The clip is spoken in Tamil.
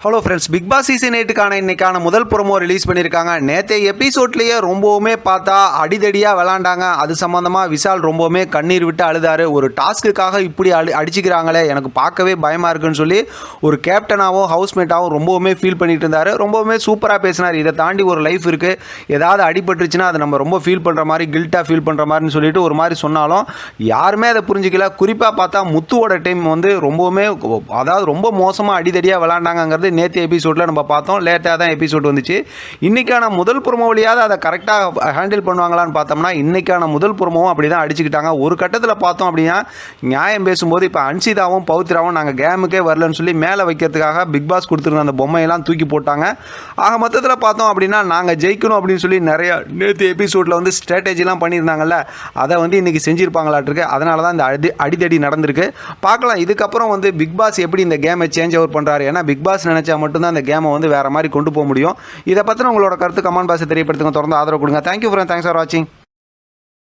Hello friends, big boss season 8க்கான இன்னைக்கான முதல் ப்ரோமோ ரிலீஸ் பண்ணியிருக்காங்க. நேற்றைய எபிசோட்லேயே ரொம்பவுமே பார்த்தா அடிதடியாக விளாண்டாங்க. அது சம்மந்தமாக விஷால் ரொம்பவுமே கண்ணீர் விட்டு அழுதாரு. ஒரு டாஸ்க்குக்காக இப்படி அடிச்சுக்கிறாங்களே, எனக்கு பார்க்கவே பயமாக இருக்குன்னு சொல்லி ஒரு கேப்டனாகவும் ஹவுஸ்மேட்டாகவும் ரொம்பவுமே ஃபீல் பண்ணிட்டு இருந்தார். ரொம்பவுமே சூப்பராக பேசினார். இதை தாண்டி ஒரு லைஃப் இருக்குது, ஏதாவது அடிபட்டுருச்சுன்னா அதை நம்ம ரொம்ப ஃபீல் பண்ணுற மாதிரி, கில்ட்டாக ஃபீல் பண்ணுற மாதிரின்னு சொல்லிட்டு ஒரு மாதிரி சொன்னாலும் யாருமே அதை புரிஞ்சிக்கல. குறிப்பாக பார்த்தா முத்துவோட டைம் வந்து ரொம்பவுமே, அதாவது ரொம்ப மோசமாக அடிதடியாக விளாண்டாங்கிறது நேற்று எபிசோடில் நம்ம பார்த்தோம். லேட்டாக தான் எபிசோட் வந்துச்சு. இன்றைக்கான முதல் ப்ரோமோவிலையாவது அதை கரெக்டாக ஹேண்டில் பண்ணுவாங்களான்னு பார்த்தோம்னா இன்றைக்கான முதல் ப்ரோமோவும் அப்படி தான் அடிச்சுக்கிட்டாங்க. ஒரு கட்டத்தில் பார்த்தோம் அப்படின்னா நியாயம் பேசும்போது இப்போ அன்சிதாவும் பௌத்ராவும் நாங்கள் கேமுக்கே வரலன்னு சொல்லி மேலே வைக்கிறதுக்காக பிக் பாஸ் கொடுத்துருந்த அந்த பொம்மையெல்லாம் தூக்கி போட்டாங்க. ஆக மொத்தத்தில் பார்த்தோம் அப்படின்னா நாங்கள் ஜெயிக்கணும் அப்படின்னு சொல்லி நிறையா நேற்று எபிசோடில் வந்து ஸ்ட்ராட்டஜிலாம் பண்ணியிருந்தாங்கல்ல, அதை வந்து இன்றைக்கி செஞ்சுருப்பாங்களாட்டிருக்கு. அதனால தான் இந்த அடிதடி நடந்திருக்கு. பார்க்கலாம் இதுக்கப்புறம் வந்து பிக் பாஸ் எப்படி இந்த கேமை சேஞ்ச் ஓவர் பண்ணுறாரு. ஏன்னா பிக் பாஸ் நினச்சா மட்டும்தான் இந்த கேமை வந்து வேறு மாதிரி கொண்டு போக முடியும். இதை பற்றின உங்களோட கருத்து கமெண்ட் பாக்ஸை தெரியப்படுத்துங்க. தொடர்ந்து ஆதரவு கொடுங்க. தேங்க்யூ ஃப்ரெண்ட், தேங்க்ஸ் ஃபார் வாட்சிங்.